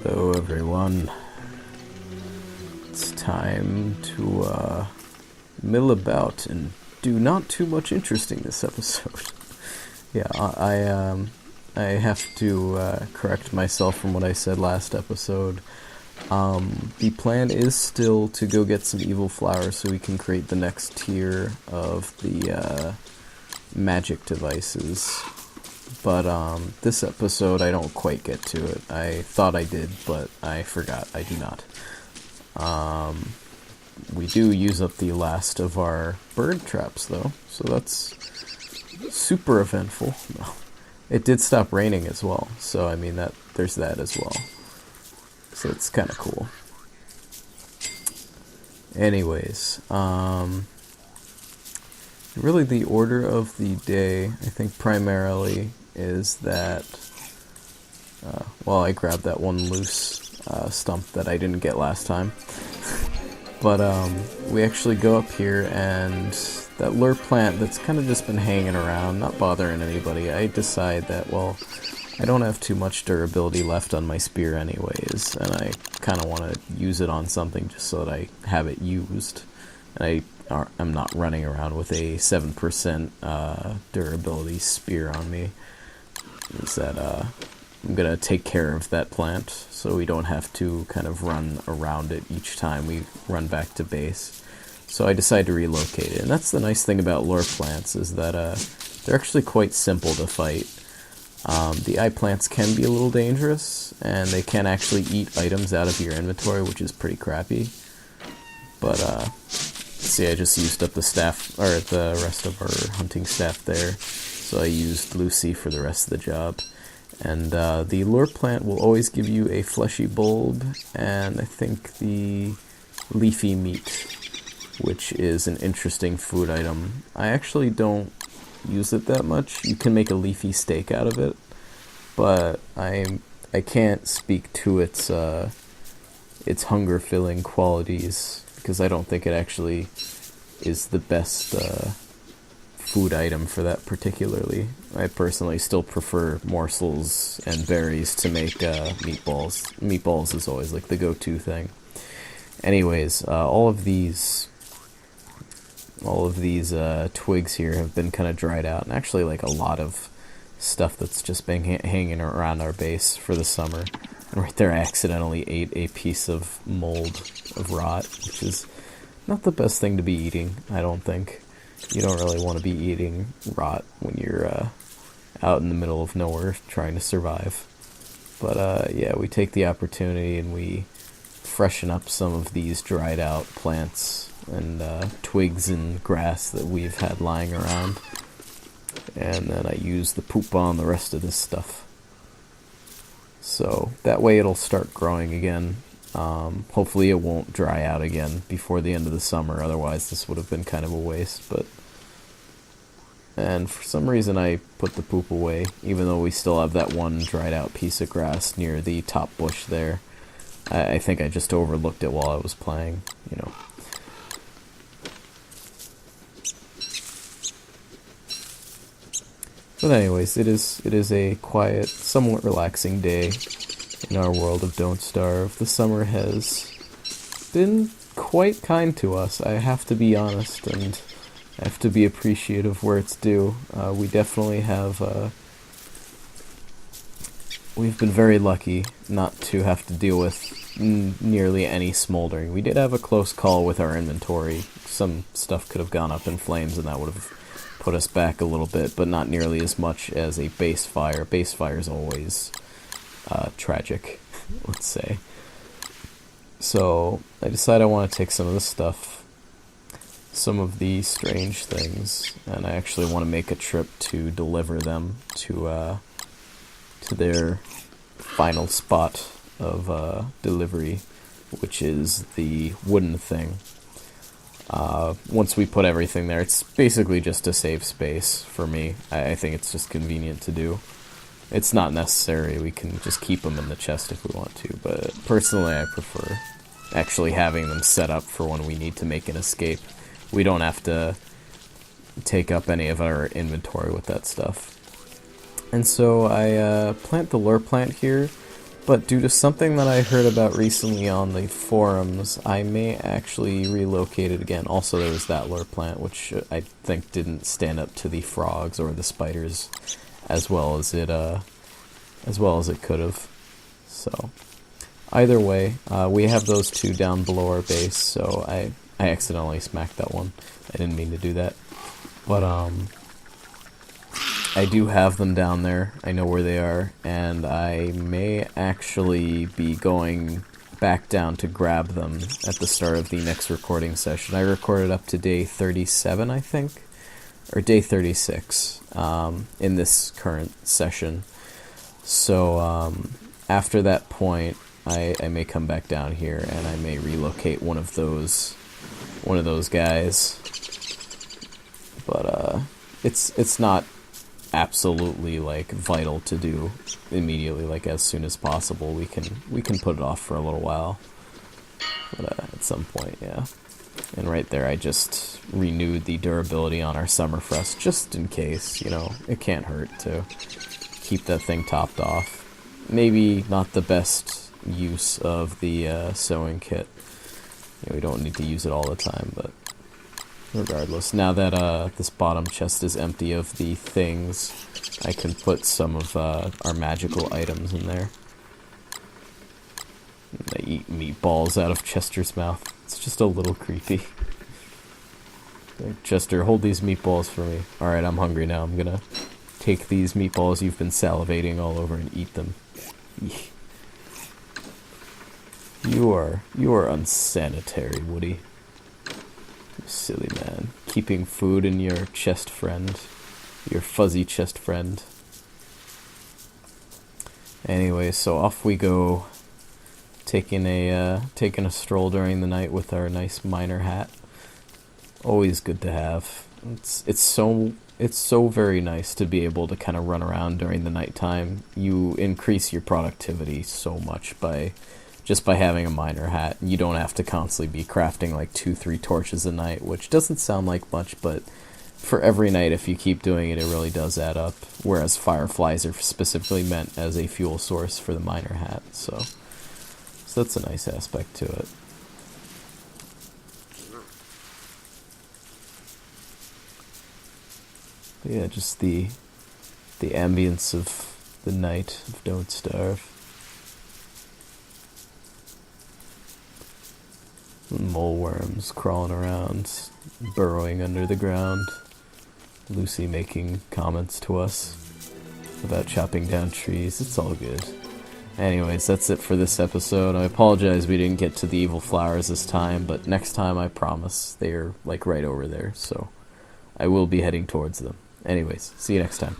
Hello everyone. It's time to mill about and do not too much interesting this episode. Yeah, I have to correct myself from what I said last episode. The plan is still to go get some evil flowers so we can create the next tier of the magic devices. But this episode I don't quite get to it. I thought I did, but I forgot. I do not. We do use up the last of our bird traps though, so that's super eventful. No. It did stop raining as well, so I mean there's that as well. So it's kind of cool. Anyways, really the order of the day, I think primarily is that, well, I grabbed that one loose stump that I didn't get last time. But we actually go up here, and that Lureplant that's kind of just been hanging around, not bothering anybody, I decide that, well, I don't have too much durability left on my spear anyways, and I kind of want to use it on something just so that I have it used. And I'm not running around with a 7% durability spear on me. Is that I'm going to take care of that plant so we don't have to kind of run around it each time we run back to base. So I decide to relocate it. And that's the nice thing about lure plants, is that they're actually quite simple to fight. The eye plants can be a little dangerous, and they can actually eat items out of your inventory, which is pretty crappy. But see, I just used up the staff, or the rest of our hunting staff there, so I used Lucy for the rest of the job. And the lure plant will always give you a fleshy bulb, and I think the leafy meat, which is an interesting food item. I actually don't use it that much. You can make a leafy steak out of it, but I can't speak to its hunger-filling qualities, because I don't think it actually is the best food item for that particularly. I personally still prefer morsels and berries to make meatballs. Meatballs is always like the go-to thing. Anyways, all of these twigs here have been kind of dried out, and actually like a lot of stuff that's just been hanging around our base for the summer. And right there I accidentally ate a piece of mold of rot, which is not the best thing to be eating, I don't think. You don't really want to be eating rot when you're out in the middle of nowhere trying to survive. But yeah, we take the opportunity and we freshen up some of these dried out plants and twigs and grass that we've had lying around. And then I use the poop on the rest of this stuff. So that way it'll start growing again. Hopefully it won't dry out again before the end of the summer, otherwise this would have been kind of a waste. And for some reason I put the poop away, even though we still have that one dried out piece of grass near the top bush there. I think I just overlooked it while I was playing, you know. But anyways, it is a quiet, somewhat relaxing day in our world of Don't Starve. The summer has been quite kind to us, I have to be honest, and I have to be appreciative where it's due. We definitely have, we've been very lucky not to have to deal with nearly any smoldering. We did have a close call with our inventory. Some stuff could have gone up in flames and that would have put us back a little bit, but not nearly as much as a base fire. Base fire is always tragic, let's say. So I decided I want to take some of this stuff, some of these strange things, and I actually want to make a trip to deliver them to their final spot of delivery, which is the wooden thing. Once we put everything there, it's basically just to save space for me. I think it's just convenient to do. It's not necessary, we can just keep them in the chest if we want to, but personally I prefer actually having them set up for when we need to make an escape. We don't have to take up any of our inventory with that stuff. And so I plant the Lureplant here, But due to something that I heard about recently on the forums, I may actually relocate it again. Also, there was that Lureplant, which I think didn't stand up to the frogs or the spiders as well as it could have. So, either way, we have those two down below our base. So I accidentally smacked that one. I didn't mean to do that, but I do have them down there. I know where they are, and I may actually be going back down to grab them at the start of the next recording session. I recorded up to day 37, I think, or day 36 in this current session. So after that point, I may come back down here and I may relocate one of those guys. But it's not absolutely like vital to do immediately, like as soon as possible. We can put it off for a little while, but at some point, yeah. And right there I just renewed the durability on our Summerfrost just in case, you know, it can't hurt to keep that thing topped off. Maybe not the best use of the sewing kit. You know, we don't need to use it all the time, but regardless, now that this bottom chest is empty of the things, I can put some of our magical items in there. They eat meatballs out of Chester's mouth. It's just a little creepy. Like, Chester, hold these meatballs for me. Alright, I'm hungry now. I'm gonna take these meatballs you've been salivating all over and eat them. You are unsanitary, Woody. Silly man. Keeping food in your chest friend. Your fuzzy chest friend. Anyway, so off we go. Taking a stroll during the night with our nice miner hat. Always good to have. It's so very nice to be able to kind of run around during the nighttime. You increase your productivity so much by having a miner hat. You don't have to constantly be crafting like 2-3 torches a night, which doesn't sound like much, but for every night, if you keep doing it, it really does add up. Whereas fireflies are specifically meant as a fuel source for the miner hat, so that's a nice aspect to it. But yeah, just the ambience of the night of Don't Starve. Mole worms crawling around, burrowing under the ground. Lucy making comments to us about chopping down trees. It's all good. Anyways, that's it for this episode. I apologize we didn't get to the evil flowers this time, but next time I promise they're like right over there, so I will be heading towards them. Anyways, see you next time.